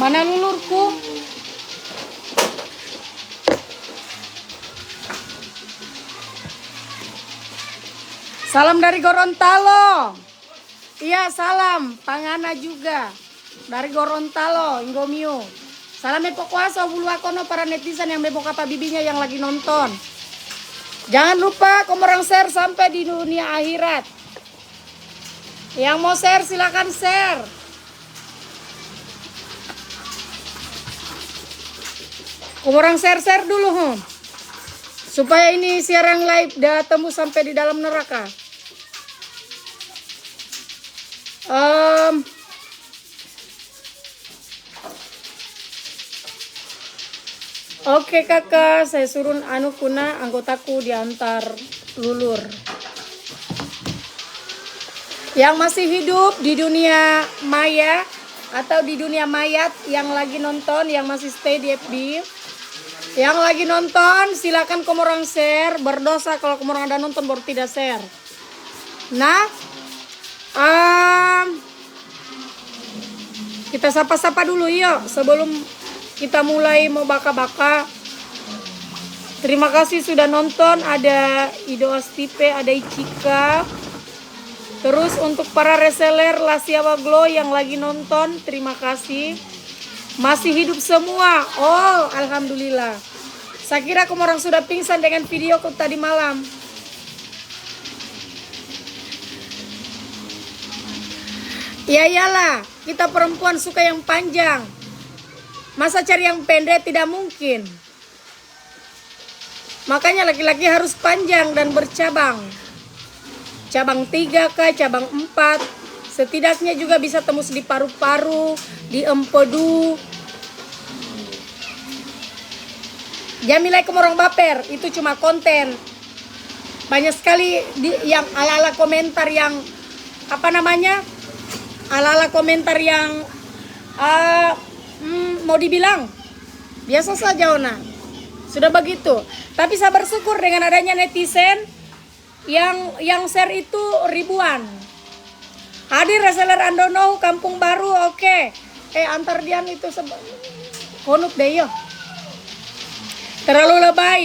Mana lulurku? Salam dari Gorontalo. Iya, salam. Pangana juga. Dari Gorontalo, Inggomio. Salam Epo Kuasa, bulu akono para netizen yang bebo kata bibinya yang lagi nonton. Jangan lupa komorang share sampai di dunia akhirat. Yang mau share silakan share. Komorang share dulu, supaya ini siaran live dah tembus sampai di dalam neraka. Oke kakak, saya suruh anu kuna anggotaku diantar lulur. Yang masih hidup di dunia maya atau di dunia mayat yang lagi nonton, yang masih stay di FB, yang lagi nonton silakan komorang share. Berdosa kalau komorang ada nonton baru tidak share. Nah, kita sapa-sapa dulu yuk sebelum kita mulai mau baka-baka. Terima kasih sudah nonton. Ada Ido Astipe, ada Ichika. Terus untuk para reseller Lasiawa Glow yang lagi nonton, terima kasih. Masih hidup semua. Oh, alhamdulillah. Saya kira komorang sudah pingsan dengan videoku tadi malam. Ya iyalah, kita perempuan suka yang panjang. Masa cari yang pendek tidak mungkin. Makanya laki-laki harus panjang dan bercabang. Cabang 3 kah, cabang 4. Setidaknya juga bisa tembus di paru-paru, di empedu. Jamilai komorong baper, itu cuma konten. Banyak sekali yang ala-ala komentar yang apa namanya? Ala-ala komentar yang mau dibilang biasa saja Ona. Sudah begitu. Tapi saya bersyukur dengan adanya netizen yang share itu ribuan. Hadir reseller Andono Kampung Baru, oke. Antar dian itu konuk deh yo. Terlalu lebay.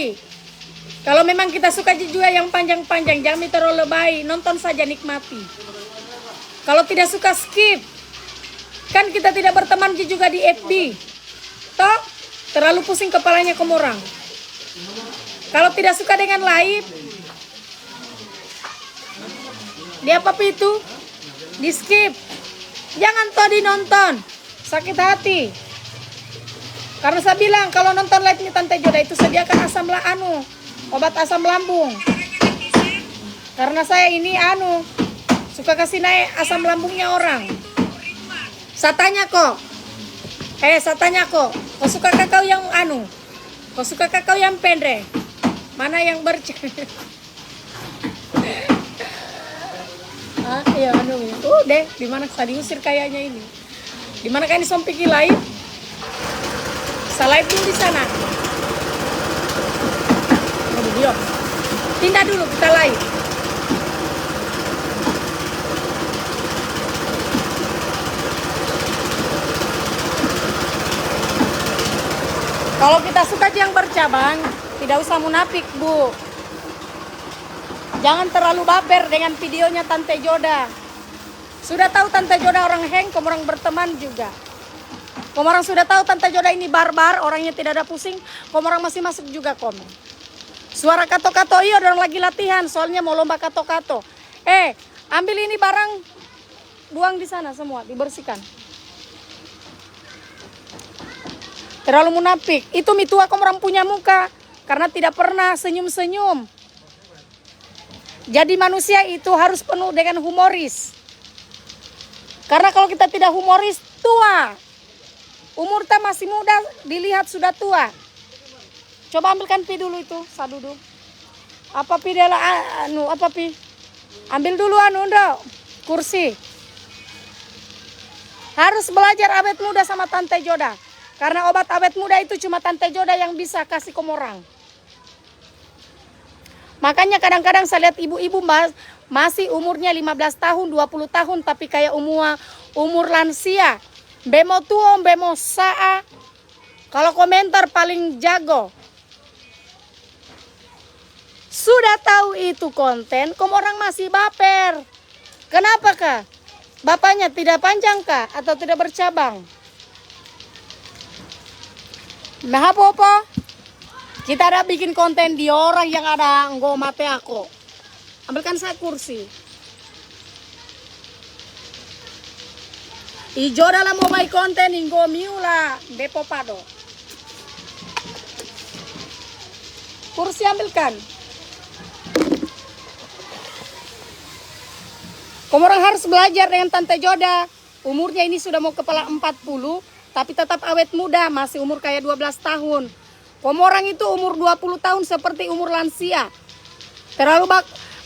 Kalau memang kita suka juga yang panjang-panjang, jangan terlalu lebay. Nonton saja, nikmati. Kalau tidak suka skip. Kan kita tidak berteman juga di FB. Toh, terlalu pusing kepalanya komorang. Kalau tidak suka dengan live, di apa itu? Di skip. Jangan toh dinonton. Sakit hati. Karena saya bilang kalau nonton live ini Tante Joda itu sediakan obat asam lambung. Karena saya ini suka kasih naik asam lambungnya orang. Saya tanya kok, kau suka kakao yang kau suka kakao yang pendek? Mana yang iya deh, di mana saya diusir kayaknya ini? Di mana kan disompiki lain? Saya live dulu di sana. Video. Pindah dulu kita live. Kalau kita suka yang bercabang, tidak usah munafik, Bu. Jangan terlalu baper dengan videonya Tante Joda. Sudah tahu Tante Joda orang heng, komorang berteman juga. Komorang sudah tahu Tante Joda ini barbar, orangnya tidak ada pusing, komorang masih masuk juga komen. Suara kato-kato iya, orang lagi latihan, soalnya mau lomba kato-kato. Ambil ini barang, buang di sana semua, dibersihkan. Terlalu munafik. Itu mitua komorang punya muka karena tidak pernah senyum-senyum. Jadi manusia itu harus penuh dengan humoris. Karena kalau kita tidak humoris, tua. Umur kita masih muda, dilihat sudah tua. Coba ambilkan pi dulu itu, sadudu. Apa pi dela apa pi? Ambil dulu kursi. Harus belajar awet muda sama Tante Joda. Karena obat awet muda itu cuma Tante Joda yang bisa kasih komorang. Makanya kadang-kadang saya lihat ibu-ibu masih umurnya 15 tahun, 20 tahun. Tapi kayak umur lansia. Bemo tuo, bemo saa. Kalau komentar paling jago. Sudah tahu itu konten, kamu orang masih baper. Kenapa kah? Bapaknya tidak panjang kah? Atau tidak bercabang? Nah apa? Kita ada bikin konten di orang yang ada nggo mate aku. Ambilkan saya kursi. Ijo dalam mau main konten inggo miula bepo pado. Kursi ambilkan. Kamu orang harus belajar dengan Tante Joda. Umurnya ini sudah mau kepala 40, tapi tetap awet muda, masih umur kayak 12 tahun. Kamu orang itu umur 20 tahun seperti umur lansia. Terlalu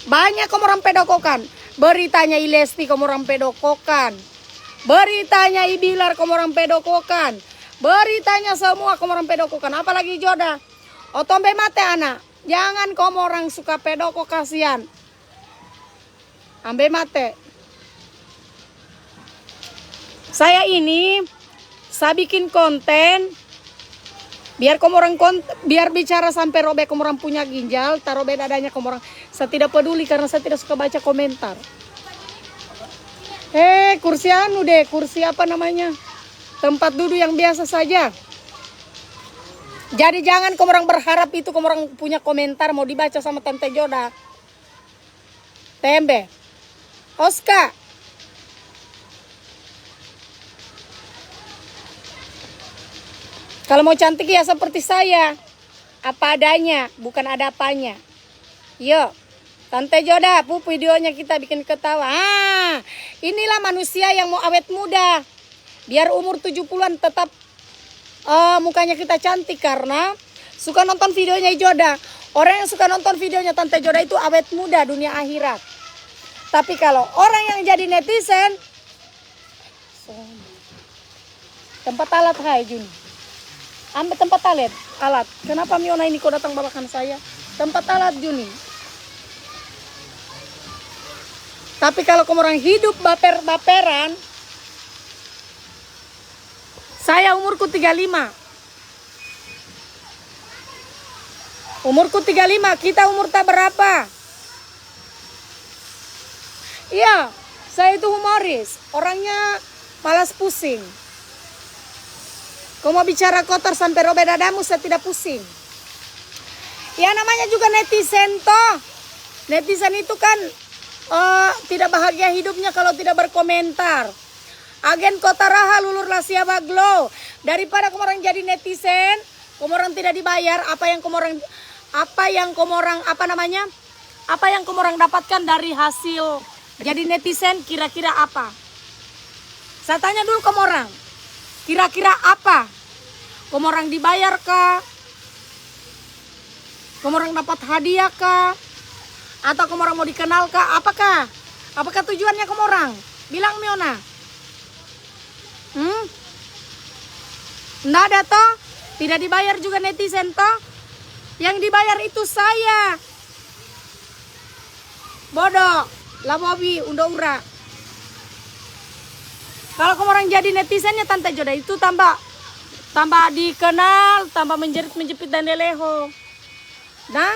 banyak kamu orang pedokokan. Beritanya Ilesti kamu orang pedokokan. Beritanya Ibilar kamu orang pedokokan. Beritanya semua kamu orang pedokokan. Apalagi Joda. Otombe mate anak. Jangan kamu orang suka pedoko kasihan. Ambe mate. Saya bikin konten biar kamu orang biar bicara sampai robek kamu orang punya ginjal, taruh dadanya kamu orang. Saya tidak peduli karena saya tidak suka baca komentar. Kursi anu deh, kursi apa namanya? Tempat duduk yang biasa saja. Jadi jangan kamu orang berharap itu kamu orang punya komentar mau dibaca sama Tante Joda. Tembe. Oska. Kalau mau cantik ya seperti saya. Apa adanya, bukan ada apanya. Yuk, Tante Joda, videonya kita bikin ketawa. Inilah manusia yang mau awet muda. Biar umur 70-an tetap mukanya kita cantik karena suka nonton videonya Joda. Orang yang suka nonton videonya Tante Joda itu awet muda dunia akhirat. Tapi kalau orang yang jadi netizen, tempat alat hai Juni. Ambil tempat alat. Kenapa Miona ini kau datang bawakan saya? Tempat alat Juni. Tapi kalau kamu orang hidup baper-baperan, saya umurku 35. Umurku 35, kita umur tak berapa? Iya, saya itu humoris. Orangnya malas pusing. Kau mau bicara kotor sampai robek dadamu, saya tidak pusing. Ya namanya juga netizen toh. Netizen itu kan tidak bahagia hidupnya kalau tidak berkomentar. Agen Kota Raha lulurlah siapa glow. Daripada kamu orang jadi netizen, kamu orang tidak dibayar, apa yang kamu orang dapatkan dari hasil jadi netizen kira-kira apa? Saya tanya dulu kamu orang. Kira-kira apa? Kamu orang dibayar kah? Kamu orang dapat hadiah kah? Atau kamu orang mau dikenal kah? Apakah? Apakah tujuannya kamu orang? Bilang Miona. Nggak ada toh? Tidak dibayar juga netizen toh? Yang dibayar itu saya. Bodoh. Lah Bobi, ura. Kalau kamu orang jadi netizennya Tante Joda itu tambah dikenal, tambah menjepit dan leleho. Nah,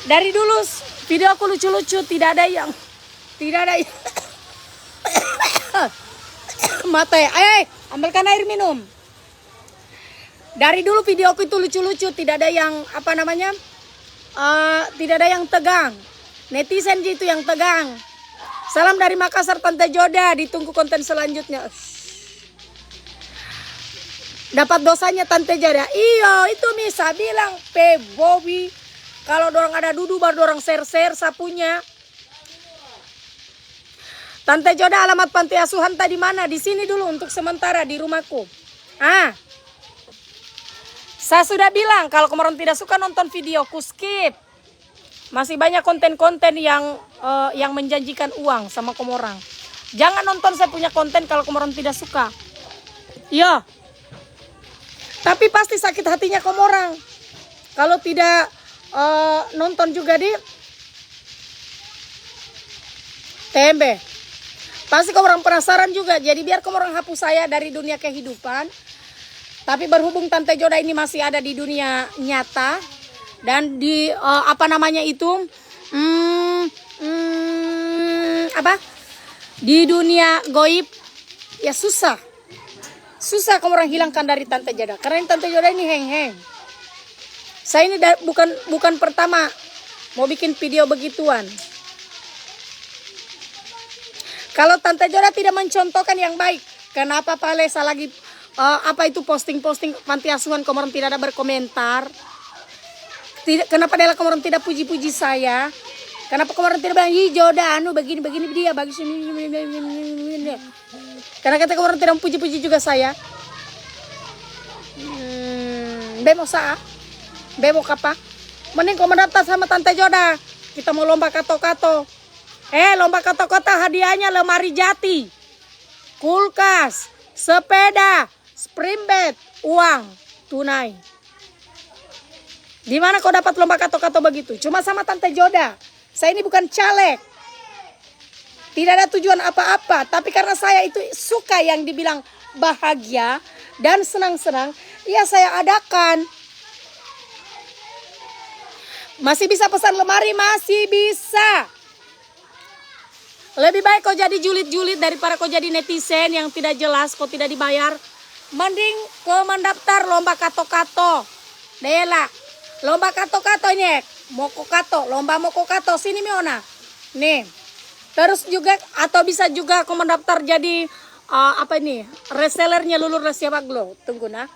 dari dulu video aku lucu-lucu, tidak ada yang mate. Ambilkan air minum. Dari dulu videoku itu lucu-lucu, tidak ada yang tidak ada yang tegang. Netizen itu yang tegang. Salam dari Makassar Tante Joda, ditunggu konten selanjutnya. Dapat dosanya Tante Joda. Iyo, itu Misa bilang Bobi. Kalau dorang ada dudu baru dorang share sapunya. Tante Joda alamat panti asuhan tadi mana? Di sini dulu untuk sementara di rumahku. Saya sudah bilang kalau kamu orang tidak suka nonton videoku skip. Masih banyak konten-konten yang menjanjikan uang sama kamu orang. Jangan nonton saya punya konten kalau kamu orang tidak suka. Iya. Tapi pasti sakit hatinya kamu orang. Kalau tidak nonton juga Tembe. Pasti kamu orang penasaran juga. Jadi biar kamu orang hapus saya dari dunia kehidupan. Tapi berhubung Tante Joda ini masih ada di dunia nyata dan di apa namanya itu apa di dunia goib ya susah kamu orang hilangkan dari Tante Joda karena Tante Joda ini heng-heng. Saya ini bukan pertama mau bikin video begituan. Kalau Tante Joda tidak mencontohkan yang baik, kenapa Pak Lesa lagi apa itu posting panti asuhan kamu orang tidak ada berkomentar? Kenapa Dela kamu orang tidak puji-puji saya? Kenapa kamu orang tidak bilang Joda anu begini dia bagus ini. Karena kata kamu orang tidak puji-puji juga saya. Bemo sa? Bemo apa? Mending kamu mendaftar sama Tante Joda. Kita mau lomba kato-kato. Lomba kato-kato hadiahnya lemari jati, kulkas, sepeda, spring bed, uang tunai. Di mana kau dapat lomba kato-kato begitu? Cuma sama Tante Joda. Saya ini bukan caleg. Tidak ada tujuan apa-apa. Tapi karena saya itu suka yang dibilang bahagia dan senang-senang, ya saya adakan. Masih bisa pesan lemari? Masih bisa. Lebih baik kau jadi julid-julid daripada kau jadi netizen yang tidak jelas, kau tidak dibayar. Mending kau mendaftar lomba kato-kato. Dela, lomba kato-kato nyek. Moko kato, lomba moko kato. Sini Miona. Nih. Terus juga atau bisa juga kau mendaftar jadi apa ini? Resellernya Lulur Rahasia Baglo. Tunggu nah.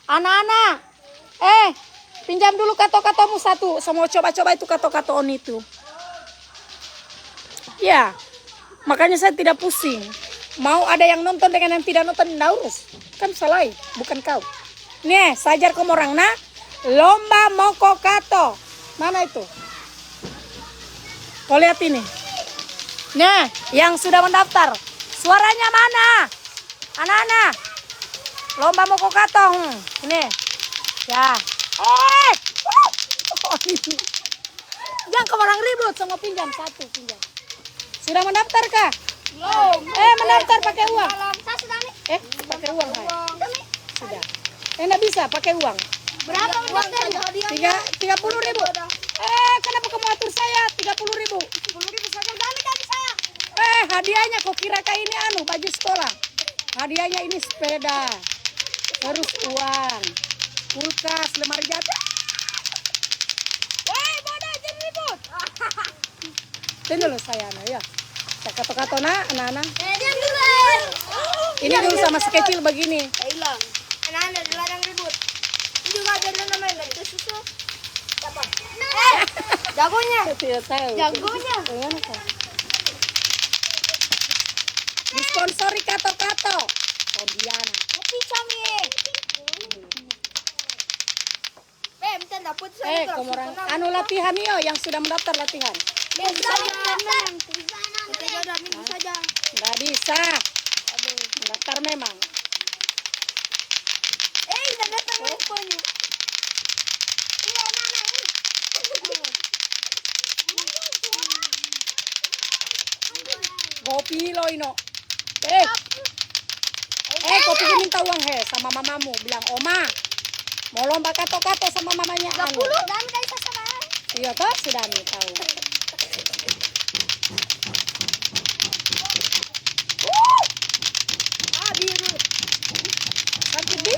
Anak-anak. Pinjam dulu kato-katomu satu. Saya mau coba-coba itu kato-katoon itu. Ya. Makanya saya tidak pusing. Mau ada yang nonton dengan yang tidak nonton, tidak urus. Kan salah, bukan kau. Nih, sajar kamu orang nah. Lomba moko kato. Mana itu? Kau lihat ini. Nih, yang sudah mendaftar. Suaranya mana? Anak-anak. Lomba moko kato. Ini. Ya. Jangan kamu orang ribut, sama pinjam satu pinjam. Sudah mendaftar kah? Belum. Mendaftar pakai uang. Saya sudah nih. Pakai uang hai. Sudah. Enggak bisa pakai uang. Berapa mendaftarnya? 30.000. Kenapa kamu atur saya 30.000? 10.000 saja kami tadi saya. Hadiahnya kok kira kayak ini baju sekolah. Hadiahnya ini sepeda. Terus uang. Kulkas, lemari jati. Bodoh jadi ribut. Ini loh saya ya. Saya kata-kata anak-anak. Diam dulu. Ini dulu sama sekecil begini. Hilang. Anak-anak dilarang ribut. Ini juga ada namanya dari susu. Siapa? Jagonya. Tidak tahu. Jagonya. Gimana kok? Disponsori kato-kato. Diana. Tapi kami. Minta dapat Kamu orang anu latihan yo yang sudah mendaftar latihan. Kita jodoh minggu saja. Nggak bisa. Mendaftar memang. Daftar rupanya. Kopi lo ino. Kopi minta uang sama mamamu. Bilang Oma, mau lomba kato-kato sama mamanya anu. 10 dan dari sama. Iya toh sudah nih tahu. Biru. Satu di.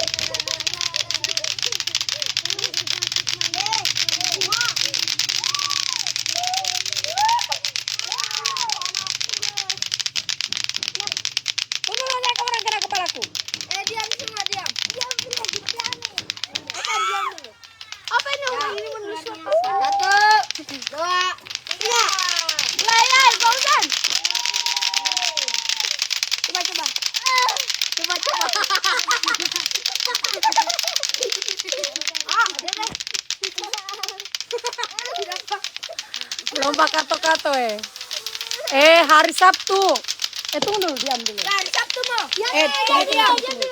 Tunggu nanya ke orang kena kepalaku. Diam semua diam. Diam dulu. Diam dulu. Apa ini orang ini menusuk? 1, 2, 3. Mulai, Gausan. Coba. Lomba kato-kato hari Sabtu. Tunggu dulu, diam dulu. Hari Sabtu mau. Tunggu.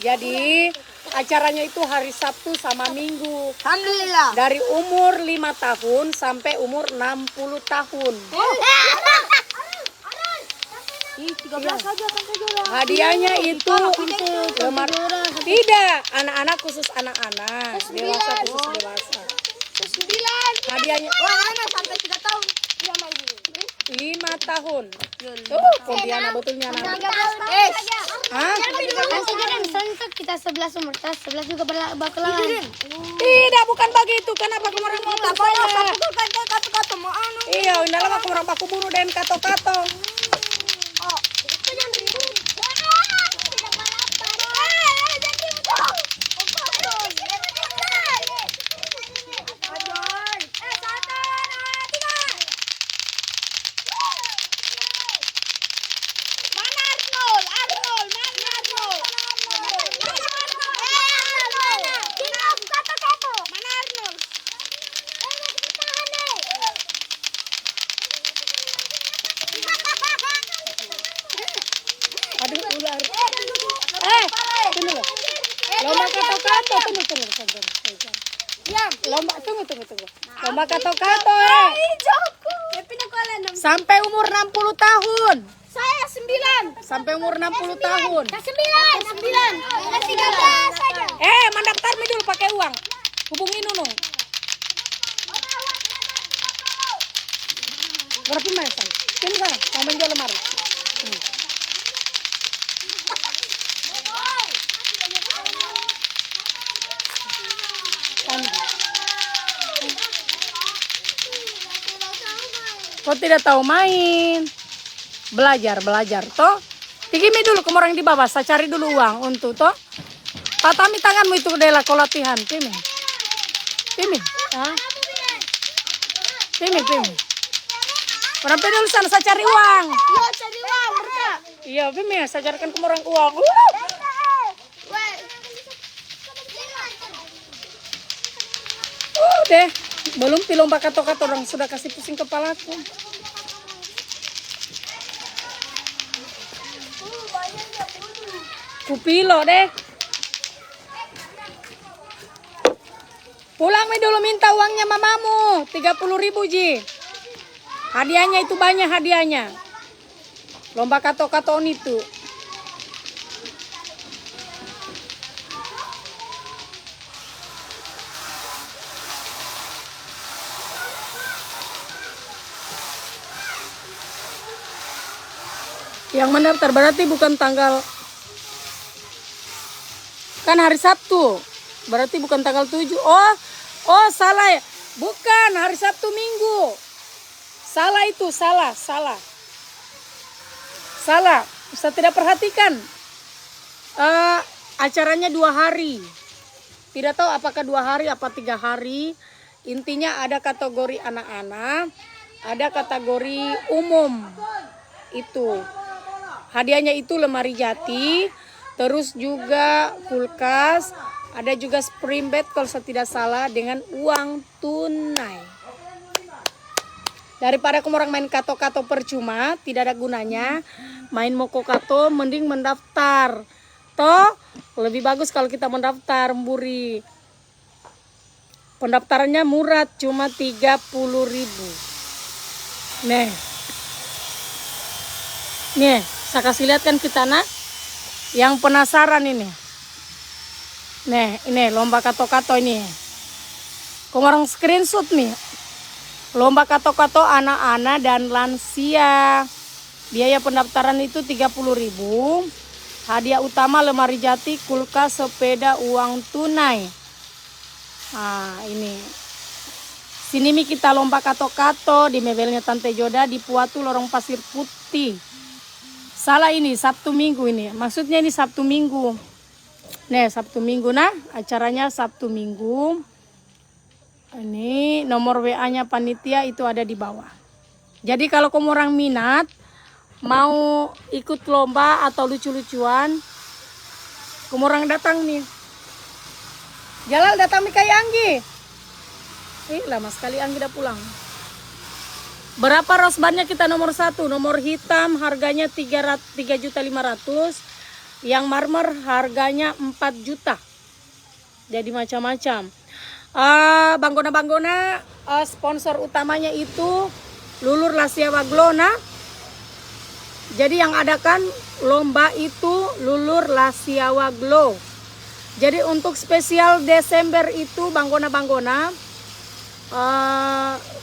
Jadi acaranya itu hari Sabtu sama Minggu. Alhamdulillah. Dari umur 5 tahun sampai umur 60 tahun. Ih, 13 saja sampai juara. Hadiahnya itu lemari. Tidak, anak-anak khusus anak-anak, dewasa khusus dewasa. 9. Hadiahnya Wah, anak sampai 3 tahun. Dia main dulu. 5 tahun. Tuh, Pontianak betulnya anak. Hah? Misalnya kita 11 umur, 11 juga bakalan. Tidak, bukan begitu. Kenapa kemarin mau Apa ya? Kata-kata mau anu. Iya, ini lama kemarin paku bunuh dan kato-kato. Oh, itu jangan ribut. Tidak balapan. Jangan ribut. Aduh, ular. Tunggu loh. Lomba kato-kato, tunggu. Lomba, tunggu. Lomba kato-kato, Sampai umur 60 tahun. Saya 9. Sampai umur 60 tahun. 9. 13 saja. Mendaftar mi dulu pakai uang. Hubungi Nunung. Berapa mesan? Sini sana, mau menjual lemari. Kau tidak tahu main. Belajar toh. Tigimi dulu ke orang di bawah, saya cari dulu uang untuk toh. Tatami tanganmu itu adalah kau latihan, Pimi. Hah? Pimi. Orang dulu sana saya cari uang. Yo, cari uang, mereka. Iya, Pimi, saya carikan ke orang uang. Deh, belum lomba kato-kato orang sudah kasih pusing kepalaku. Kupilo deh. Pulang mi dulu minta uangnya mamamu 30.000 Ji. Hadiahnya itu banyak hadiahnya. Lomba kato-katoon itu. Yang mendaftar berarti bukan tanggal, kan hari Sabtu, berarti bukan tanggal 7. Oh salah ya, bukan hari Sabtu Minggu. Salah itu, salah. Saya tidak perhatikan. Acaranya 2 hari. Tidak tahu apakah 2 hari apa 3 hari. Intinya ada kategori anak-anak, ada kategori umum. Itu. Hadiahnya itu lemari jati, terus juga kulkas, ada juga spring bed kalau saya tidak salah dengan uang tunai. Daripada kamu orang main kato-kato percuma, tidak ada gunanya. Main moko kato, mending mendaftar. Toh, lebih bagus kalau kita mendaftar, Mburi. Pendaftarannya murah, cuma 30.000. Nih, saya kasih lihat kan kita nak. Yang penasaran ini. Nih, ini lomba kato-kato ini. Kamu orang screenshot nih. Lomba kato-kato anak-anak dan lansia. Biaya pendaftaran itu 30.000. Hadiah utama lemari jati, kulkas, sepeda, uang tunai. Nah, ini. Sini mi kita lomba kato-kato di mebelnya Tante Joda di Puatu Lorong Pasir Putih. Salah ini Sabtu Minggu ini. Maksudnya ini Sabtu Minggu. Nih, Sabtu Minggu nah, acaranya Sabtu Minggu. Ini nomor WA-nya panitia itu ada di bawah. Jadi kalau kamu orang minat mau ikut lomba atau lucu-lucuan, kamu orang datang nih. Jalal datang nih kayak Anggi. Lama sekali Anggi udah pulang. Berapa rosbannya kita nomor 1? Nomor hitam harganya 3.500.000. Yang marmer harganya 4 juta. Jadi macam-macam. Banggona sponsor utamanya itu Lulur Lasya Waglona. Jadi yang adakan lomba itu Lulur Lasiawa Glow. Jadi untuk spesial Desember itu Banggona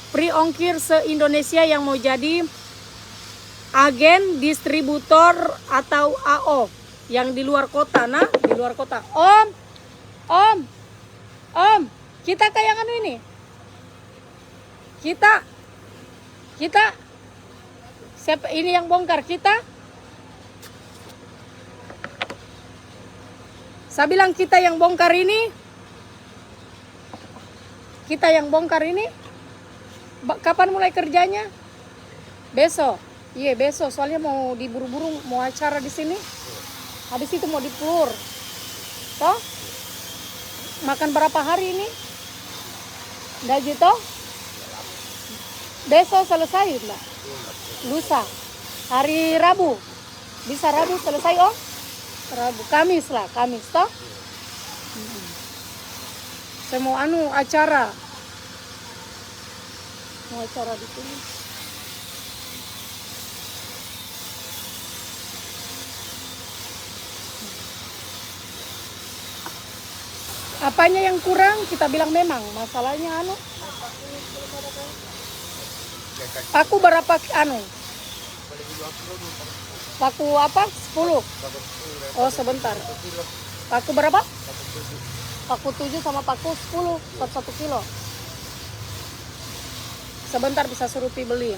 free ongkir se-Indonesia yang mau jadi agen distributor atau AO yang di luar kota. Nah, di luar kota. Om, kita kayak anu ini. Kita siapa ini yang bongkar kita? Saya bilang kita yang bongkar ini. Kita yang bongkar ini. Kapan mulai kerjanya? Besok. Iya, besok. Soalnya mau diburu-buru, mau acara di sini. Habis itu mau dipur. Toh? Makan berapa hari ini? Udah gitu? Besok selesai, Mbak. Lusa. Hari Rabu. Bisa Rabu selesai, Om? Rabu. Kamis lah, Kamis toh? Saya mau acara. Mau acara di sini. Apanya yang kurang kita bilang memang masalahnya paku berapa paku apa 10. Oh sebentar, paku berapa? Paku 7 sama paku 10 1 kilo. Sebentar bisa suruh beli.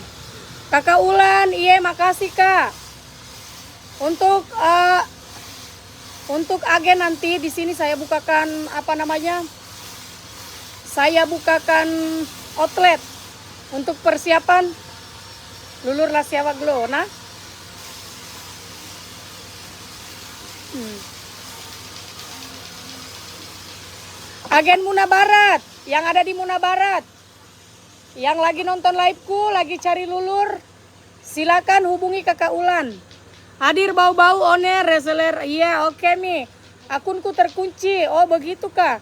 Kakak Ulan, iya makasih Kak. Untuk agen nanti di sini saya bukakan Saya bukakan outlet untuk persiapan Lulur Lasiawa Glow. Nah. Agen Muna Barat yang ada di Muna Barat. Yang lagi nonton liveku, lagi cari lulur, silakan hubungi Kakak Ulan. Hadir bau-bau owner reseller. Iya, oke nih. Akunku terkunci. Oh, begitu Kak.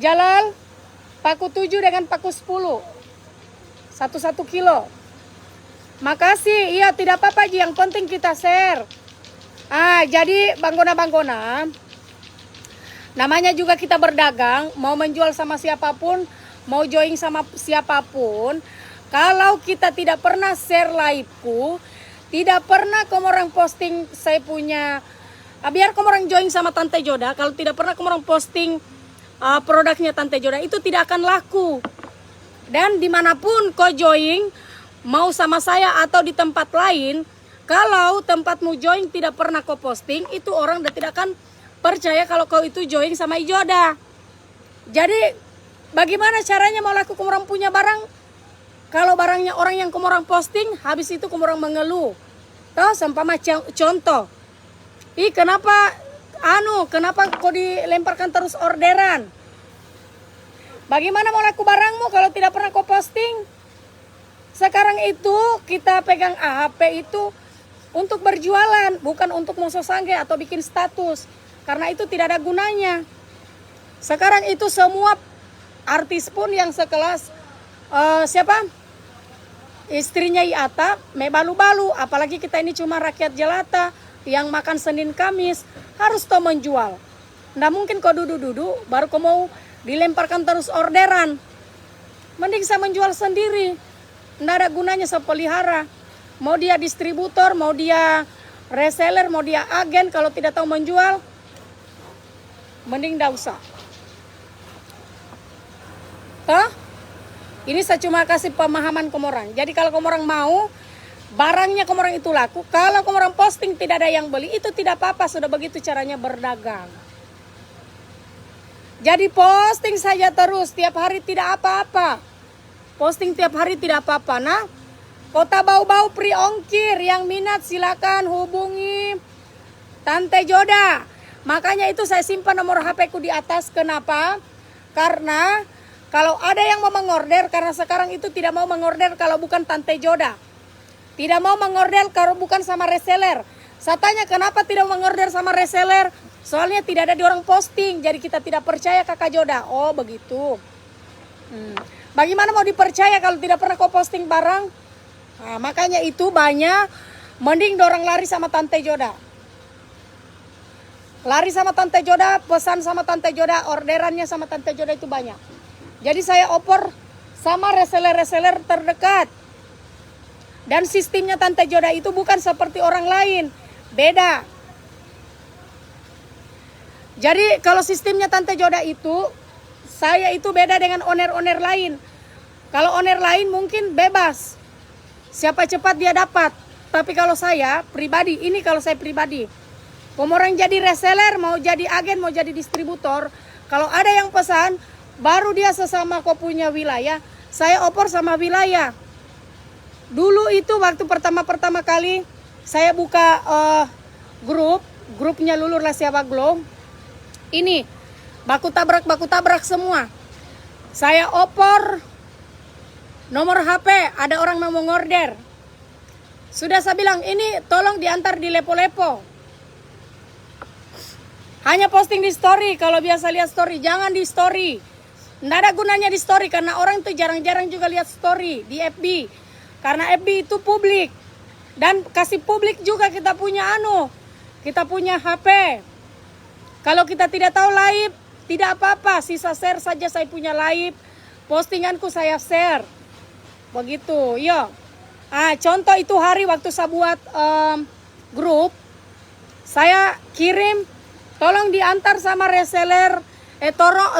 Jalal, paku 7 dengan paku 10. 1 kilo. Makasih. Iya, tidak apa-apa Ji. Yang penting kita share. Jadi Banggona. Namanya juga kita berdagang, mau menjual sama siapapun, mau join sama siapapun. Kalau kita tidak pernah share liveku, tidak pernah kamu orang posting saya punya, biar kamu orang join sama Tante Joda. Kalau tidak pernah kamu orang posting produknya Tante Joda, itu tidak akan laku. Dan dimanapun kau join, mau sama saya atau di tempat lain, kalau tempatmu join tidak pernah kau posting, itu orang udah tidak akan percaya kalau kau itu join sama Ijoda. Jadi bagaimana caranya mau laku kamu orang punya barang? Kalau barangnya orang yang kamu orang posting, habis itu kamu orang mengeluh. Tahu seumpama contoh. Kenapa kok dilemparkan terus orderan? Bagaimana mau laku barangmu kalau tidak pernah kau posting? Sekarang itu kita pegang AHP itu untuk berjualan, bukan untuk sosangge atau bikin status. Karena itu tidak ada gunanya. Sekarang itu semua artis pun yang sekelas istrinya Iata me balu-balu, apalagi kita ini cuma rakyat jelata yang makan Senin Kamis, harus toh menjual. Nggak mungkin kau duduk-duduk baru kau mau dilemparkan terus orderan. Mending saya menjual sendiri. Nggak ada gunanya saya pelihara. Mau dia distributor, mau dia reseller, mau dia agen, kalau tidak tahu menjual, mending nggak usah. Ini saya cuma kasih pemahaman kamu orang. Jadi kalau kamu orang mau, barangnya kamu orang itu laku. Kalau kamu orang posting tidak ada yang beli, itu tidak apa-apa. Sudah begitu caranya berdagang. Jadi posting saja terus, tiap hari tidak apa-apa. Posting tiap hari tidak apa-apa. Nah, Kota Bau-Bau free ongkir. Yang minat silakan hubungi Tante Joda. Makanya itu saya simpan nomor HP ku di atas. Kenapa? Karena kalau ada yang mau mengorder, karena sekarang itu tidak mau mengorder kalau bukan Tante Joda. Tidak mau mengorder kalau bukan sama reseller. Saya tanya kenapa tidak mengorder sama reseller? Soalnya tidak ada di orang posting, jadi kita tidak percaya Kakak Joda. Oh begitu. Bagaimana mau dipercaya kalau tidak pernah kau posting barang? Nah, makanya itu banyak, mending dorang lari sama Tante Joda. Lari sama Tante Joda, pesan sama Tante Joda, orderannya sama Tante Joda itu banyak. Jadi saya oper sama reseller-reseller terdekat. Dan sistemnya Tante Joda itu bukan seperti orang lain, beda. Jadi kalau sistemnya Tante Joda itu, saya itu beda dengan owner-owner lain. Kalau owner lain mungkin bebas, siapa cepat dia dapat. Tapi kalau saya pribadi, ini kalau saya pribadi, orang jadi reseller, mau jadi agen, mau jadi distributor, kalau ada yang pesan, baru dia sesama kau punya wilayah, saya oper sama wilayah. Dulu itu waktu pertama kali saya buka grupnya Lulur Lasiaba Glow, ini baku tabrak semua. Saya oper nomor HP, ada orang yang mau ngorder. Sudah saya bilang, ini tolong diantar di Lepo-Lepo. Hanya posting di story, kalau biasa lihat story, jangan di story. Nggak ada gunanya di story, karena orang tuh jarang-jarang juga lihat story di FB. Karena FB itu publik. Dan kasih publik juga kita punya kita punya HP. Kalau kita tidak tahu live, tidak apa-apa, sisa share saja, saya punya live. Postinganku saya share. Begitu, yo. Contoh itu hari waktu saya buat grup, saya kirim, tolong diantar sama reseller,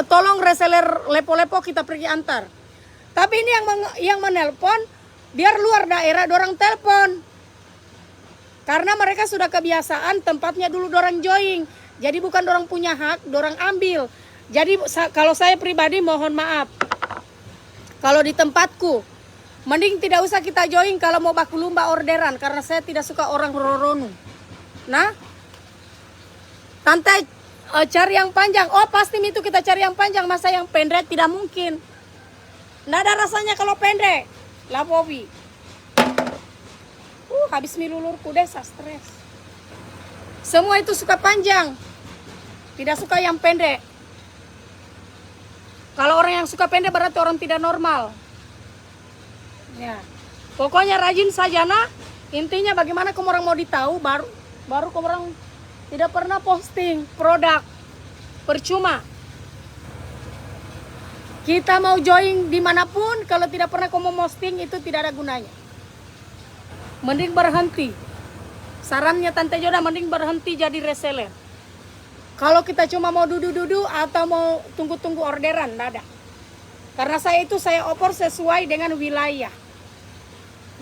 tolong reseller Lepo-Lepo kita pergi antar. Tapi ini yang menelpon, biar luar daerah dorang telepon. Karena mereka sudah kebiasaan tempatnya dulu dorang join. Jadi bukan dorang punya hak, dorang ambil. Jadi kalau saya pribadi mohon maaf. Kalau di tempatku, mending tidak usah kita join kalau mau baku lumba orderan. Karena saya tidak suka orang roronu. Nah, Tante cari yang panjang. Oh pasti itu kita cari yang panjang. Masa yang pendek tidak mungkin. Nggak ada rasanya kalau pendek. Lah Bobby. Habis milulurku deh, stres. Semua itu suka panjang. Tidak suka yang pendek. Kalau orang yang suka pendek berarti orang tidak normal. Ya. Pokoknya rajin saja nah. Intinya bagaimana kamu orang mau ditahu, baru kamu orang tidak pernah posting produk. Percuma. Kita mau join dimanapun, kalau tidak pernah kamu posting itu tidak ada gunanya. Mending berhenti. Sarannya Tante Joda, mending berhenti jadi reseller. Kalau kita cuma mau duduk-duduk atau mau tunggu-tunggu orderan, enggak ada. Karena saya oper sesuai dengan wilayah.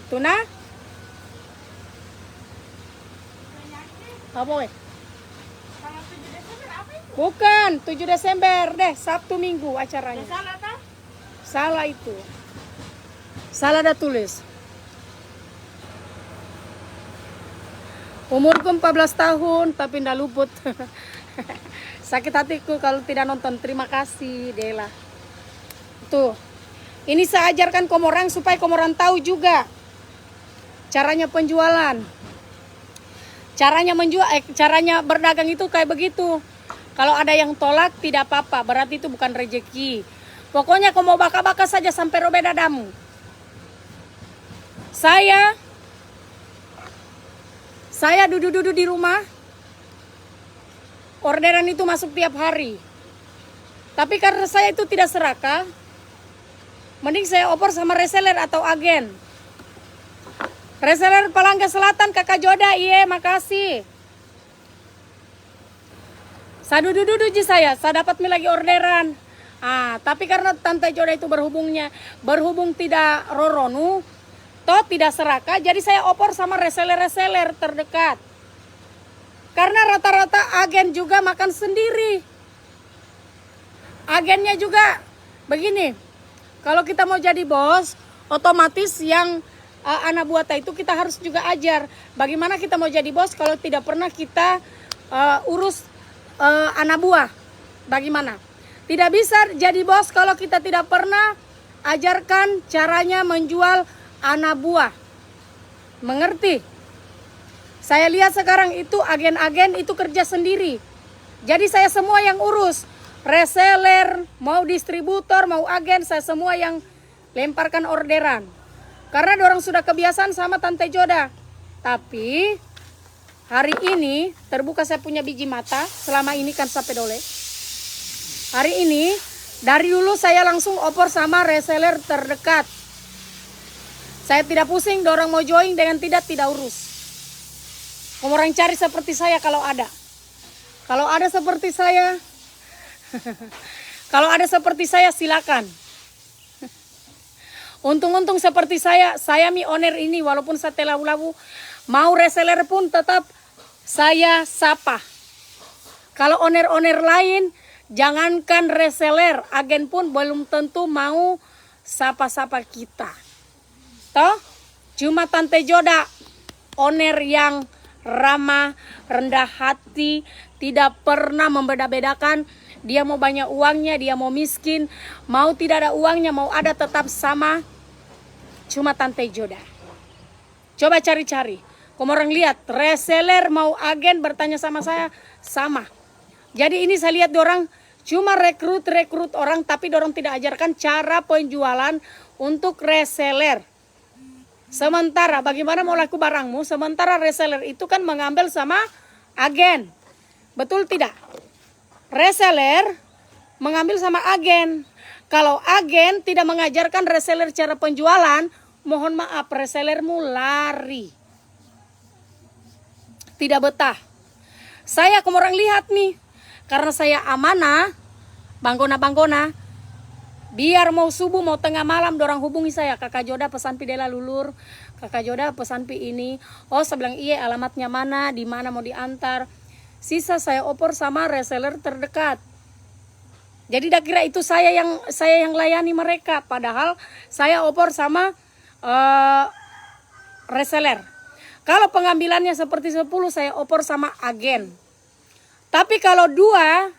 Itu nah. Apa weh? Tanggal 7 Desember apa itu? Bukan, 7 Desember deh, Sabtu Minggu acaranya. Salah tak? Salah itu. Salah ada tulis. Umurku 14 tahun tapi ndak luput. Sakit hatiku kalau tidak nonton. Terima kasih Dela. Tuh. Ini saya ajarkan kamu orang supaya kamu orang tahu juga caranya penjualan. Caranya berdagang itu kayak begitu. Kalau ada yang tolak tidak apa-apa, berarti itu bukan rezeki. Pokoknya kamu mau baka-baka saja sampai robek dadamu. Saya duduk-duduk di rumah. Orderan itu masuk tiap hari. Tapi karena saya itu tidak serakah, mending saya oper sama reseller atau agen. Reseller Palangga Selatan, Kakak Joda, iya makasih. Saya duduk-duduk saya dapat lagi orderan. Tapi karena Tante Joda itu berhubung tidak roronu, toh tidak serakah, jadi saya oper sama reseller terdekat. Karena rata-rata agen juga makan sendiri. Agennya juga begini, kalau kita mau jadi bos, otomatis yang anak buah itu kita harus juga ajar. Bagaimana kita mau jadi bos kalau tidak pernah kita urus anak buah. Bagaimana? Tidak bisa jadi bos kalau kita tidak pernah ajarkan caranya menjual anak buah. Mengerti? Saya lihat sekarang itu agen-agen itu kerja sendiri. Jadi saya semua yang urus. Reseller, mau distributor, mau agen, saya semua yang lemparkan orderan. Karena dorang sudah kebiasaan sama Tante Joda. Tapi hari ini terbuka saya punya biji mata. Selama ini kan sampai dole. Hari ini dari dulu saya langsung opor sama reseller terdekat. Saya tidak pusing dorang mau join dengan tidak urus. Orang cari seperti saya kalau ada. Kalau ada seperti saya, kalau ada seperti saya silakan. Untung-untung seperti saya mi owner ini walaupun saya labu-labu, mau reseller pun tetap saya sapa. Kalau owner-owner lain, jangankan reseller, agen pun belum tentu mau sapa-sapa kita. Toh, cuma Tante Joda, owner yang ramah, rendah hati, tidak pernah membeda-bedakan. Dia mau banyak uangnya, dia mau miskin, mau tidak ada uangnya, mau ada tetap sama. Cuma Tante Joda. Coba cari-cari. Kamu orang lihat, reseller mau agen bertanya sama saya, sama. Jadi ini saya lihat dorang cuma rekrut orang, tapi dorang tidak ajarkan cara penjualan untuk reseller. Sementara bagaimana mau laku barangmu, sementara reseller itu kan mengambil sama agen. Betul tidak? Reseller mengambil sama agen. Kalau agen tidak mengajarkan reseller cara penjualan, mohon maaf resellermu lari. Tidak betah. Saya kamu orang lihat nih, karena saya amanah, banggona. Biar mau subuh mau tengah malam dorang hubungi saya, Kakak Joda pesan pi Dela Lulur, Kakak Joda pesan pi ini. Oh saya bilang iya, alamatnya mana, di mana mau diantar. Sisa saya opor sama reseller terdekat. Jadi dah kira itu saya yang layani mereka, padahal saya opor sama reseller. Kalau pengambilannya seperti 10 saya opor sama agen. Tapi kalau 2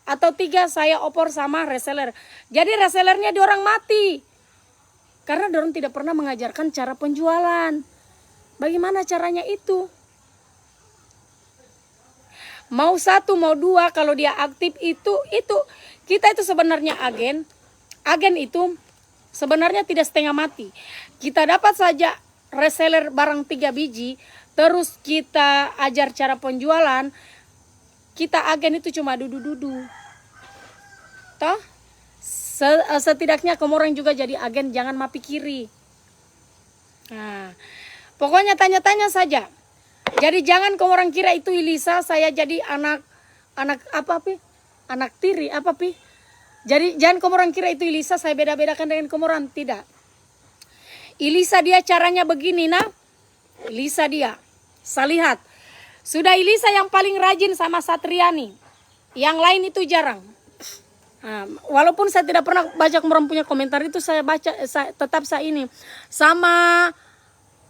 atau 3 saya opor sama reseller. Jadi resellernya diorang mati. Karena diorang tidak pernah mengajarkan cara penjualan. Bagaimana caranya itu? Mau 1, mau 2, kalau dia aktif itu. Kita itu sebenarnya agen. Agen itu sebenarnya tidak setengah mati. Kita dapat saja reseller barang 3 biji. Terus kita ajar cara penjualan. Kita agen itu cuma dudu-dudu. Toh? Setidaknya kamu orang juga jadi agen, jangan mapi kiri. Nah, pokoknya tanya-tanya saja. Jadi jangan kamu orang kira itu Elisa, saya jadi anak apa pi? Anak tiri apa pi? Jadi jangan kamu orang kira itu Elisa, saya beda-bedakan dengan kamu orang, tidak. Elisa dia caranya begini nah. Elisa dia. Saya lihat. Sudah Elisa yang paling rajin sama Satriani. Yang lain itu jarang. Nah, walaupun saya tidak pernah baca orang punya komentar itu, saya baca tetap saya ini. Sama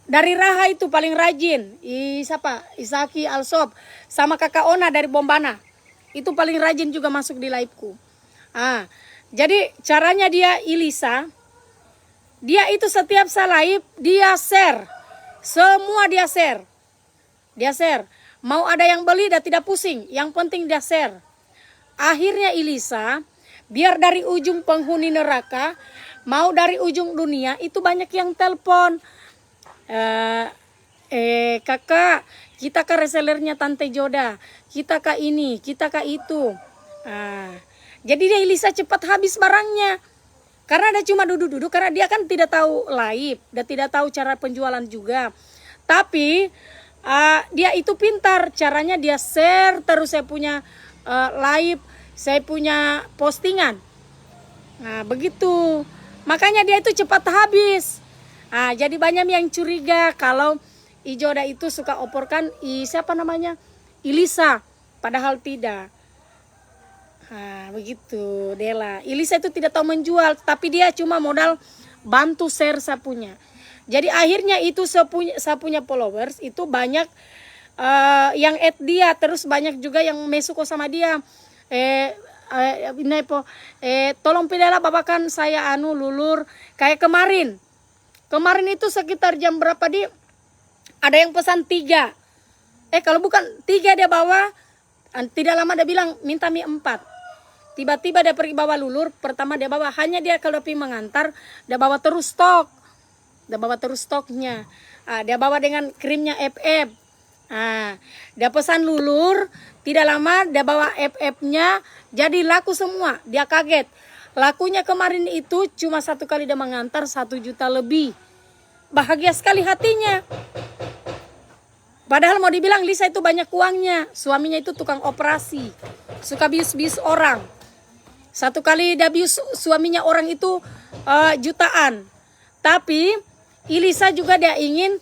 dari Raha itu paling rajin. Siapa? Isaki Alsob. Sama Kakak Ona dari Bombana. Itu paling rajin juga masuk di liveku. Jadi caranya dia Elisa. Dia itu setiap saya live dia share. Semua dia share. Dia share. Mau ada yang beli dan tidak pusing. Yang penting dia share. Akhirnya Elisa, biar dari ujung penghuni neraka, mau dari ujung dunia, itu banyak yang telepon. Kakak, kita ke resellernya Tante Joda. Kita ke ini, kita ke itu. Jadi dia Elisa cepat habis barangnya. Karena dia cuma duduk-duduk, karena dia kan tidak tahu live. Dan tidak tahu cara penjualan juga. Tapi dia itu pintar, caranya dia share terus saya punya live, saya punya postingan. Nah begitu, makanya dia itu cepat habis. Jadi banyak yang curiga kalau Ijoda itu suka oporkan siapa namanya Elisa, padahal tidak. Begitu Dela. Elisa itu tidak tahu menjual, tapi dia cuma modal bantu share saya punya. Jadi akhirnya itu saya punya followers itu banyak yang add dia, terus banyak juga yang mesuko sama dia. Tolong pilihlah babakan saya lulur kayak kemarin. Kemarin itu sekitar jam berapa ada yang pesan 3. Kalau bukan 3 dia bawa, tidak lama dia bilang minta mie 4. Tiba-tiba dia pergi bawa lulur, pertama dia bawa, hanya dia kalau pergi mengantar, dia bawa terus stok. dia bawa terus stoknya. Dia bawa dengan krimnya FF. Dia pesan Lulur, tidak lama dia bawa FF-nya, jadi laku semua. Dia kaget. Lakunya kemarin itu cuma 1 kali dia mengantar 1 juta lebih. Bahagia sekali hatinya. Padahal mau dibilang Lisa itu banyak uangnya. Suaminya itu tukang operasi. Suka bius-bius orang. 1 kali dia bius suaminya orang itu jutaan. Tapi Lisa juga dia ingin,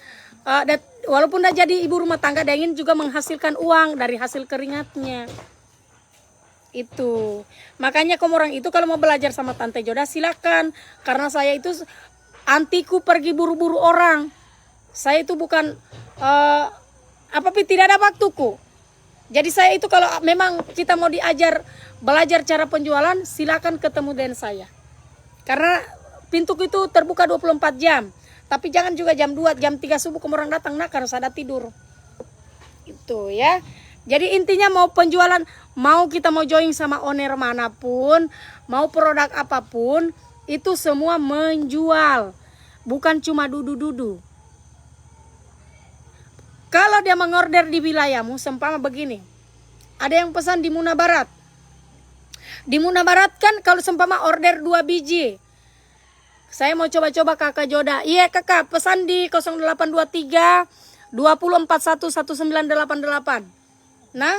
walaupun dia jadi ibu rumah tangga, dia ingin juga menghasilkan uang dari hasil keringatnya. Itu. Makanya kamu orang itu kalau mau belajar sama Tante Joda silakan. Karena saya itu antiku pergi buru-buru orang. Saya itu bukan tidak ada waktuku. Jadi saya itu kalau memang kita mau belajar cara penjualan, silakan ketemu dengan saya. Karena pintuku itu terbuka 24 jam. Tapi jangan juga jam 2, jam 3 subuh kamu orang datang karena saya ada tidur. Itu ya. Jadi intinya mau penjualan, mau kita mau join sama owner manapun, mau produk apapun, itu semua menjual. Bukan cuma dudu-dudu. Kalau dia mengorder di wilayahmu, sempama begini. Ada yang pesan di Muna Barat. Di Muna Barat kan kalau sempama order 2 biji. Saya mau coba-coba Kakak Joda. Iya Kakak, pesan di 0823 2041 1988. Nah,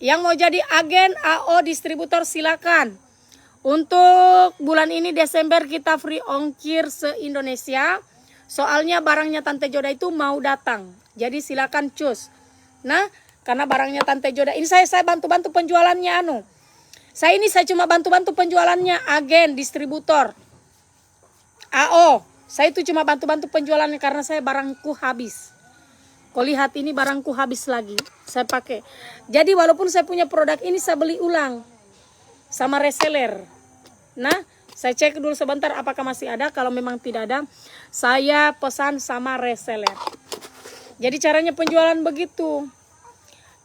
yang mau jadi agen AO distributor silakan. Untuk bulan ini Desember kita free ongkir se-Indonesia. Soalnya barangnya Tante Joda itu mau datang. Jadi silakan cus. Nah, karena barangnya Tante Joda ini saya bantu-bantu penjualannya Saya cuma bantu-bantu penjualannya agen distributor. AO. Saya itu cuma bantu-bantu penjualannya karena saya barangku habis. Kau lihat ini barangku habis lagi. Saya pakai. Jadi walaupun saya punya produk ini saya beli ulang sama reseller. Nah, saya cek dulu sebentar apakah masih ada. Kalau memang tidak ada, saya pesan sama reseller. Jadi caranya penjualan begitu.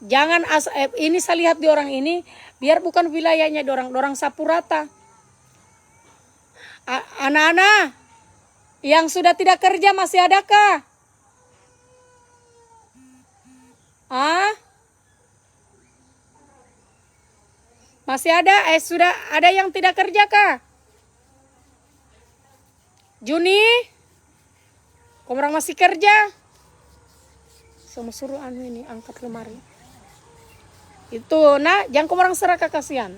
Jangan ini saya lihat di orang ini, biar bukan wilayahnya dorang sapu rata. Anak-anak yang sudah tidak kerja masih adakah? Masih ada? Sudah ada yang tidak kerja kah? Juni? Kamu orang masih kerja? Sama suruh ini angkat lemari. Itu, nah, jangan kamu orang serakah, kasihan.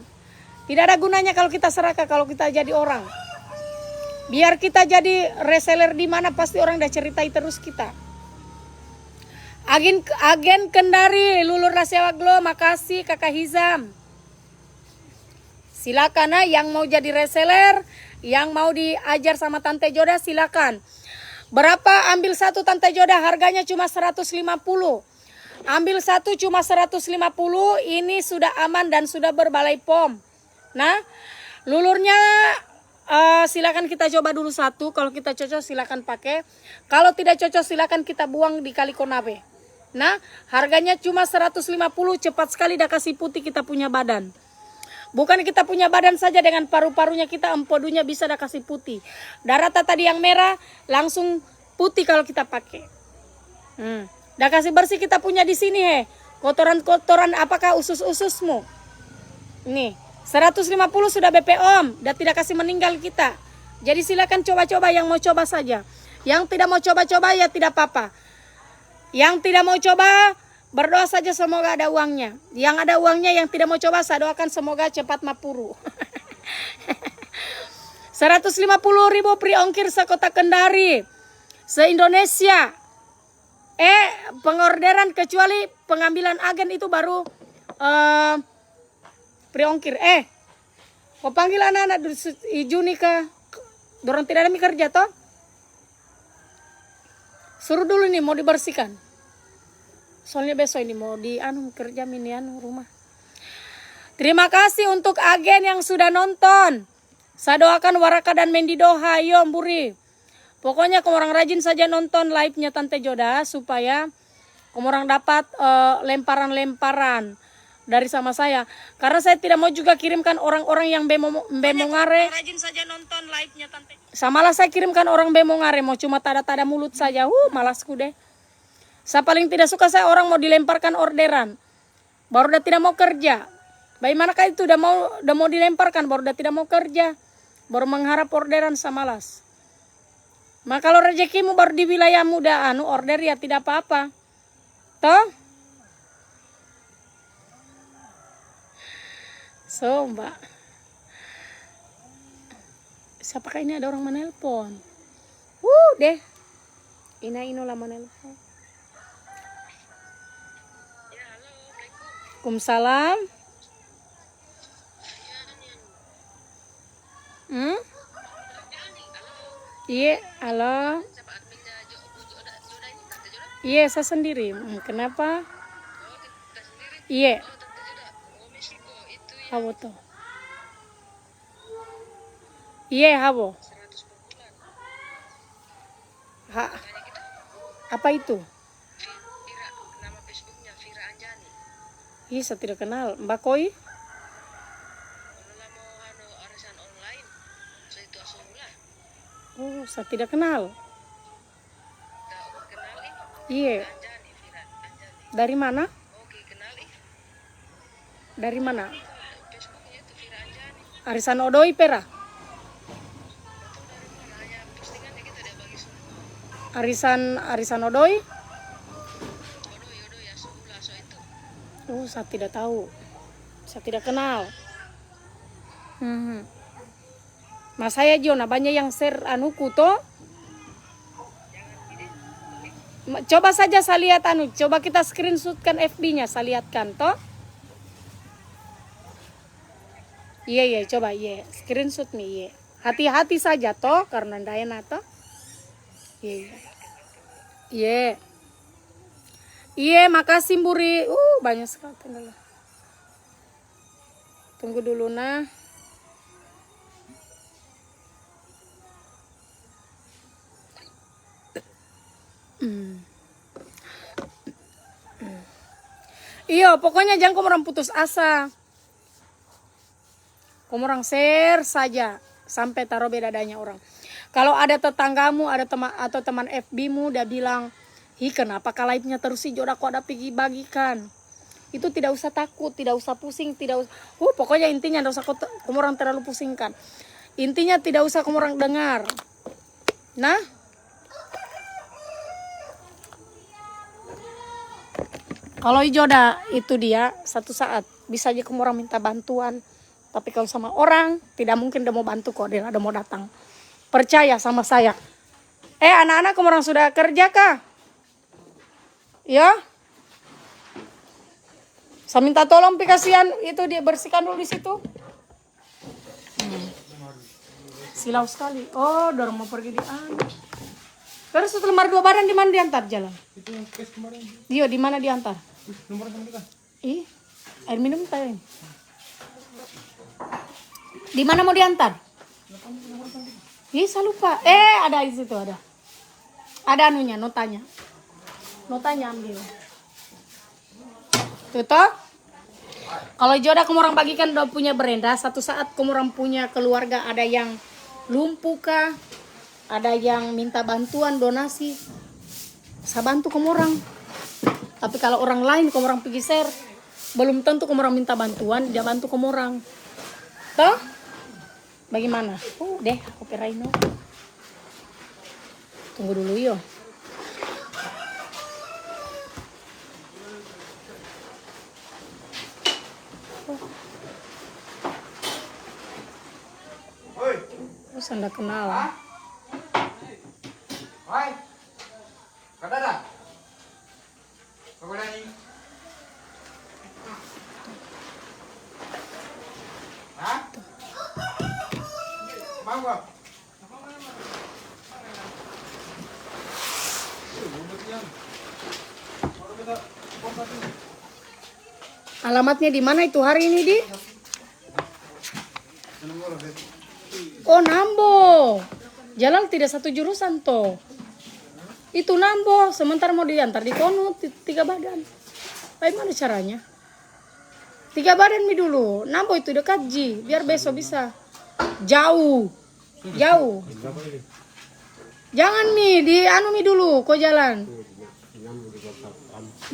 Tidak ada gunanya kalau kita serakah, kalau kita jadi orang. Biar kita jadi reseller di mana pasti orang dah ceritai terus kita. Agen Kendari, Lulur Rasewa Glo, makasih Kakak Hizam. Silakan yang mau jadi reseller, yang mau diajar sama Tante Joda silakan. Berapa? Ambil 1 Tante Joda, harganya cuma 150. Ambil 1 cuma 150, ini sudah aman dan sudah berbalai POM. Nah, lulurnya silakan kita coba dulu 1, kalau kita cocok silakan pakai. Kalau tidak cocok silakan kita buang di Kali Konabe. Nah, harganya cuma 150, cepat sekali dah kasih putih kita punya badan. Bukan kita punya badan saja, dengan paru-parunya kita empodunya bisa dah kasih putih. Darah tadi yang merah langsung putih kalau kita pakai. Dah kasih bersih kita punya di sini kotoran-kotoran apakah usus-ususmu. Nih, 150 sudah BPOM, dah tidak kasih meninggal kita. Jadi silakan coba-coba yang mau coba saja. Yang tidak mau coba-coba ya tidak apa-apa. Yang tidak mau coba berdoa saja semoga ada uangnya. Yang ada uangnya yang tidak mau coba saya doakan semoga cepat mapuru. 150.000 free ongkir sekota Kendari, se-Indonesia. Pengorderan kecuali pengambilan agen itu baru free ongkir. Kau panggil anak-anak Juni kah? Dorang tidak ada kerja toh? Suruh dulu nih mau dibersihkan. Soalnya besok ini mau kerja rumah. Terima kasih untuk agen yang sudah nonton. Saya doakan Waraka dan Mendido hayo Mburi. Pokoknya kamu orang rajin saja nonton live-nya Tante Joda supaya kamu orang dapat lemparan-lemparan. dari sama saya. Karena saya tidak mau juga kirimkan orang-orang yang bemongare. Rajin saja nonton live-nya Tante. Samalah saya kirimkan orang bemongare mau cuma tada-tada mulut saja. Malasku deh. Saya paling tidak suka saya orang mau dilemparkan orderan. Baru udah tidak mau kerja. Bagaimanakah itu udah mau dilemparkan baru udah tidak mau kerja. Baru mengharap orderan saya malas. Maka kalau rezekimu baru di wilayahmu udah order ya tidak apa-apa. Toh? So, Mbak. Siapakah ini ada orang menelpon? Deh. Inolah menelpon. Waalaikumsalam. Iya, halo. Iya, saya sendiri. Kenapa? Iya. Habo tuh. Iya, habo. Apa itu? Nama Facebooknya Vira Anjani. Iya, saya tidak kenal. Mbak Koi? Oh, saya tidak kenal. Iya. Dari mana? Dari mana? Arisan Odoi pera. Arisan Odoi? Oh, saya tidak tahu. Saya tidak kenal. Mas saya Jona banyak yang share anuku toh. Coba saja saya lihat coba kita screenshotkan FB-nya saya lihatkan toh. Iya, coba screenshot nih Hati-hati saja toh karena ndak enak toh. Iya, makasih Buri. Banyak sekali Tunggu dulu nah. Iya, pokoknya jangan kamu orang putus asa. Kamu orang share saja sampai taruh beda dadanya orang. Kalau ada tetanggamu, ada teman atau teman FB-mu udah bilang, kenapa live-nya terus si Joda kok ada pergi bagikan. Itu tidak usah takut, tidak usah pusing, tidak usah. Pokoknya intinya tidak usah kamu orang terlalu pusingkan. Intinya tidak usah kamu orang dengar. Nah, kalau Joda itu dia satu saat bisa aja kamu orang minta bantuan. Tapi kalau sama orang tidak mungkin dia mau bantu kok, dia ada mau datang. Percaya sama saya. Anak-anak kamu orang sudah kerja kah? Ya? Saya minta tolong kasihan itu dia bersihkan dulu di situ. Silau sekali. Oh, dorong mau pergi di Terus setelah lemari 2 badan di mana diantar jalan? Itu yang kes kemarin. Iya, di mana diantar? Nomor teman kita. Air minum tadi. Di mana mau diantar? Saya lupa. Ada di situ ada. Ada notanya. Notanya ambil. Tuh toh. Kalau Joda kamu orang bagikan udah punya berenda, satu saat kamu orang punya keluarga ada yang lumpuh kah? Ada yang minta bantuan donasi, saya bantu kamu orang. Tapi kalau orang lain kamu orang pergi share, belum tentu kamu orang minta bantuan, dia bantu kamu orang. Toh? Bagaimana? Deh, aku perain. Tunggu dulu yo. Terus Anda kenal. Hai. Kada dah. Kamu nani? Hah? Mangga. Alamatnya di mana itu hari ini, Di? Oh, Nambo. Jalan tidak satu jurusan toh. Itu Nambo, sementara mau diantar di Kono 3 badan. Bagaimana caranya? 3 badan mi dulu. Nambo itu dekat ji, biar besok bisa. Jauh. Jauh. Jangan mi di anu mi dulu kau jalan.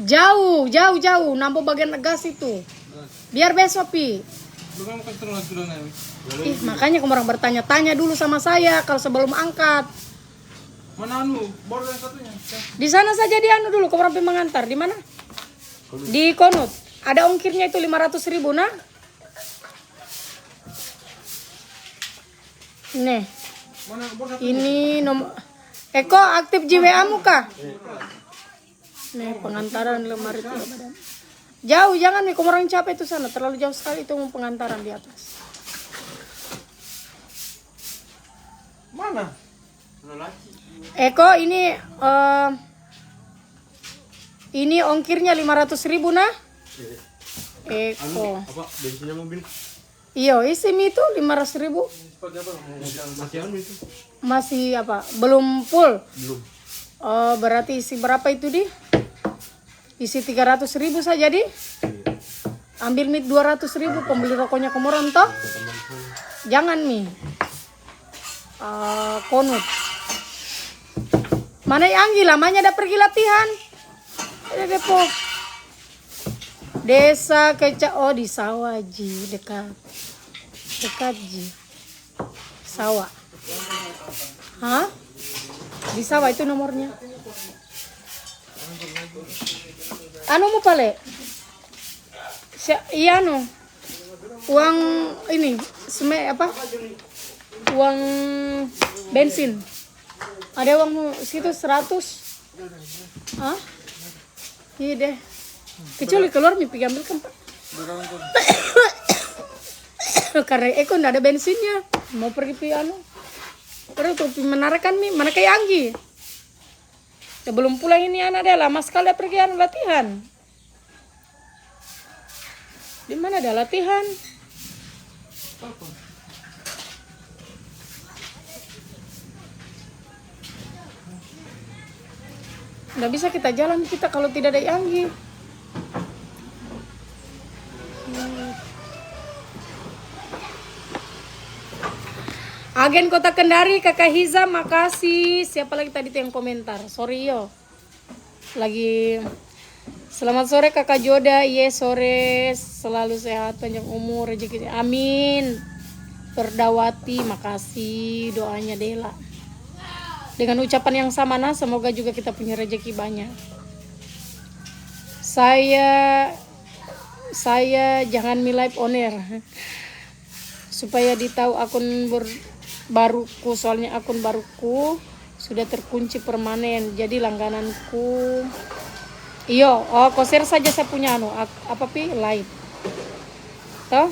Jauh, jauh, jauh. Nambo bagian gas itu. Biar besok pi. Ih, makanya kamu orang bertanya-tanya dulu sama saya kalau sebelum angkat. Mana anu? Baru yang satunya. Di sana saja di anu dulu, kamu orang pi mengantar. Di mana? Di Konut. Ada ongkirnya itu 500.000 nah. Nih. Mana bor satu? Ini nomor Eko aktif JWA-mu kah? Nih pengantaran lemari 3 badan. Jauh jangan nih, kamu orang capek itu sana, terlalu jauh sekali itu mau pengantaran di atas. Mana? Eko ini ongkirnya 500.000 nah. Eko. Apa? Bensinnya mobil? Iya, isi mie itu 500.000. Masih anu itu? Masih apa? Belum full. Belum. Oh, berarti isi berapa itu di? Isi 300.000 saja di. Ambil mie 200.000, pembeli rokoknya kamu orang toh? Jangan mie. Konut. Mana yang Anggi lamanya ada pergi latihan? Ada depo. Desa oh di sawah ji dekat ji sawah. Hah? Di sawah itu nomornya. Anu mau pale? Iya no. Uang ini apa? Uang bensin. Ada uang situ 100. Hah? Iya deh. Kecuali keluar mimpi ambil kan Pak. Karena Eko nggak ada bensinnya. Mau pergi piano. Terus tuh menarakan mi mana kayak Anggi. Sebelum pulang ini anak dia lama sekali pergi anu latihan. Di mana ada latihan? Nggak bisa kita jalan kita kalau tidak ada Anggi. Agen Kota Kendari, Kakak Hiza, makasih. Siapa lagi tadi tuh yang komentar? Sorry yo. Lagi selamat sore Kakak Joda. Iya sore, selalu sehat, panjang umur, rezeki. Amin. Perdawati, makasih doanya Dela. Dengan ucapan yang sama nah, semoga juga kita punya rezeki banyak. Saya jangan mi live on air. Supaya ditahu akun baruku, soalnya akun baruku sudah terkunci permanen, jadi langgananku iyo kau share saja saya punya anu apa pi live toh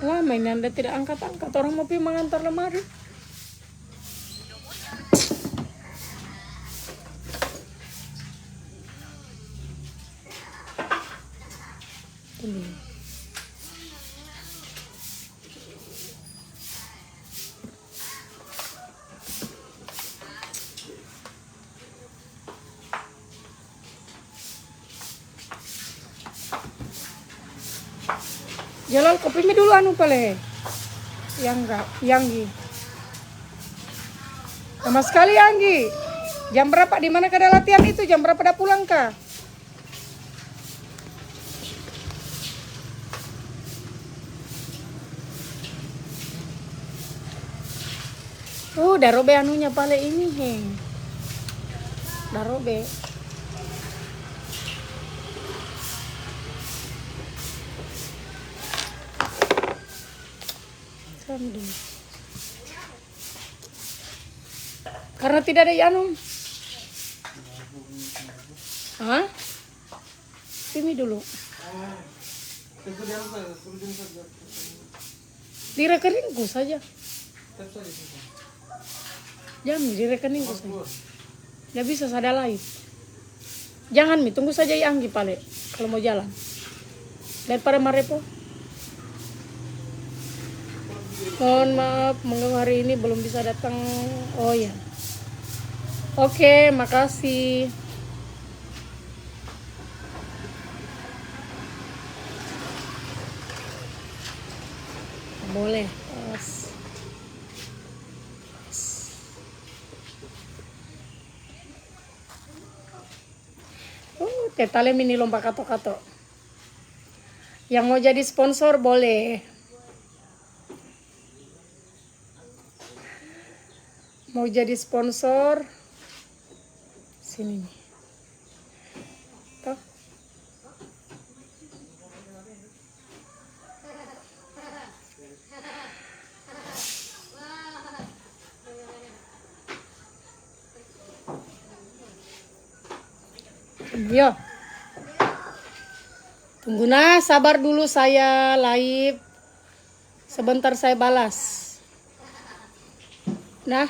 lama ini Anda tidak angkat-angkat, orang mau pi mengantar lemari. Ini Jalal kopi mi dulu anu pale. Yang enggak, Yanggi. Sama sekali Yanggi. Jam berapa di mana kada latihan itu? Jam berapa dah pulang kah? Darobe anunya pale ini, heng. Darobe. Karena tidak ada anu. Hah? Ini dulu. Di rekeningku saja. Jangan di rekeningku saja. Nggak bisa sada lain. Jangan mi, tunggu saja Anggi pale kalau mau jalan. Daripada marepo. Mohon maaf mengganggu hari ini belum bisa datang. Oh ya. Oke, makasih. boleh. Tetale mini lomba kato-kato. Yang mau jadi sponsor boleh. Mau jadi sponsor sini nih. Tuh. Yo. Tunggu nah, sabar dulu saya live. Sebentar saya balas. Nah,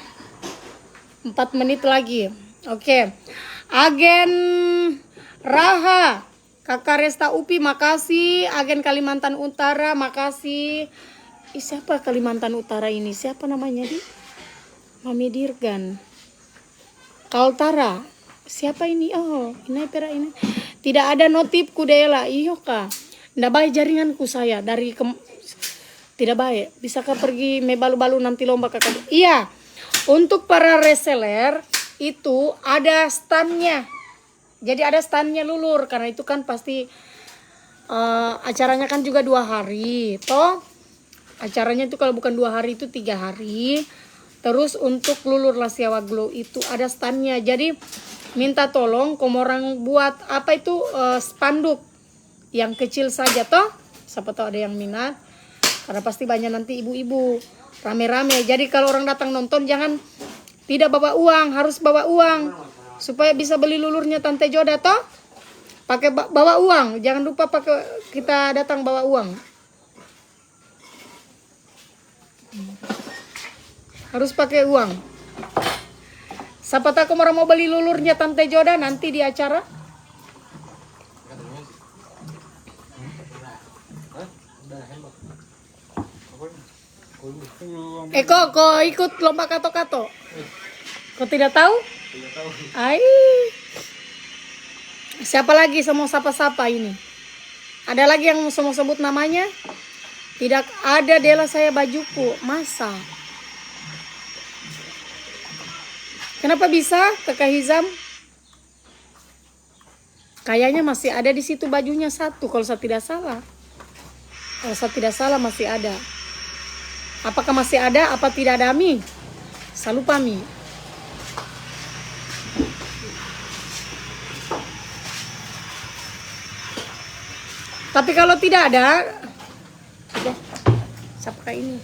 4 menit lagi. Oke. Agen Raha, Kakak Resta Upi makasih. Agen Kalimantan Utara makasih. Siapa Kalimantan Utara ini? Siapa namanya di? Mami Dirgan. Kaltara. Siapa ini? Oh, ini pera ini. Tidak ada notifku Dela. Iyo kak. Nggak baik jaringanku saya dari tidak baik. Bisakah pergi me balu-balu nanti lomba kakak? Iya. Untuk para reseller itu ada standnya. Jadi ada standnya Lulur karena itu kan pasti acaranya kan juga 2 hari. Toh acaranya itu kalau bukan 2 hari itu 3 hari. Terus untuk Lulur Lasiawa Glow itu ada standnya. Jadi minta tolong komorang buat apa itu spanduk yang kecil saja toh. Siapa tahu ada yang minat. Karena pasti banyak nanti ibu-ibu rame-rame. Jadi kalau orang datang nonton jangan tidak bawa uang, harus bawa uang supaya bisa beli lulurnya Tante Joda toh. Pakai bawa uang, jangan lupa pakai kita datang bawa uang. Harus pakai uang. Siapa tahu kamu mau beli lulurnya Tante Joda nanti di acara. Kok ikut lomba kato-kato? Kau tidak tahu? Tidak tahu. Ai. Siapa lagi semua sapa-sapa ini? Ada lagi yang mau sebut namanya? Tidak ada Dela saya bajuku. Masa? Kenapa bisa Kakak Hizam? Kayaknya masih ada di situ bajunya satu kalau saya tidak salah. Kalau saya tidak salah masih ada. Apakah masih ada? Apa tidak ada Mi? Saya lupa Mi. Tapi kalau tidak ada, siapa ini?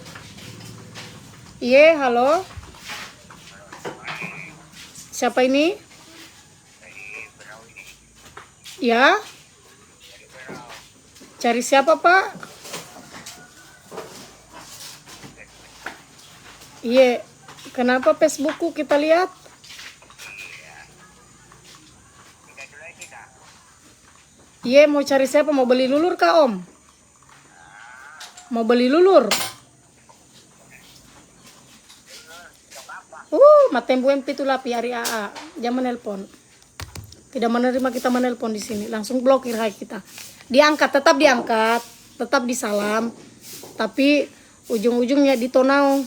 Iya, halo. Siapa ini? Ya. Cari siapa, Pak? Iya. Kenapa Facebookku kita lihat? Iya, mau cari siapa? Mau beli lulur kah, Om? Mau beli lulur? Matembu MP itu lapi hari AA. Jangan menelpon. Tidak menerima kita menelpon di sini. Langsung blokir hai kita. Diangkat, tetap diangkat. Tetap disalam. Tapi ujung-ujungnya ditonau.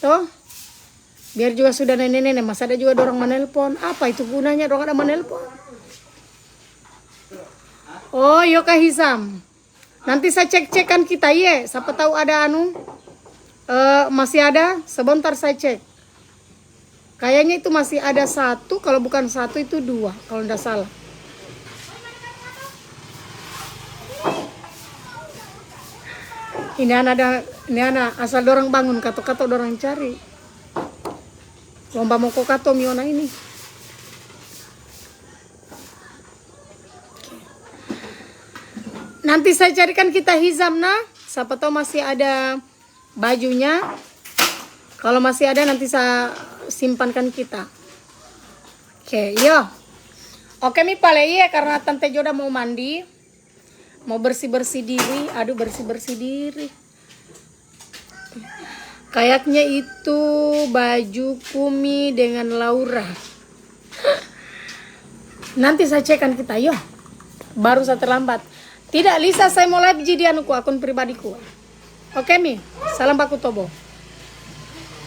Toh? Biar juga sudah nenek-nenek. Masa ada juga orang menelpon. Apa itu gunanya orang ada menelpon? Oh, Yoka Hisam. Nanti saya cek-cekan kita ye. Siapa tahu ada masih ada. Sebentar saya cek. Kayaknya itu masih ada 1. Kalau bukan 1 itu 2. Kalau tidak salah. Ini anak asal dorang bangun kato-kato dorang cari. Lomba moko kato miona ini. Nanti saya carikan kita Hizam nah. Siapa tahu masih ada bajunya. Kalau masih ada nanti saya simpankan kita. Oke, yo. Oke mi pale iya karena Tante Joda mau mandi. Mau bersih-bersih diri. Aduh bersih-bersih diri. Kayaknya itu baju Kumi dengan Laura. Nanti saya cekkan kita yo. Baru saya terlambat. Tidak Lisa saya mau live jadi akun pribadiku. Oke Mi, salam baku tobo.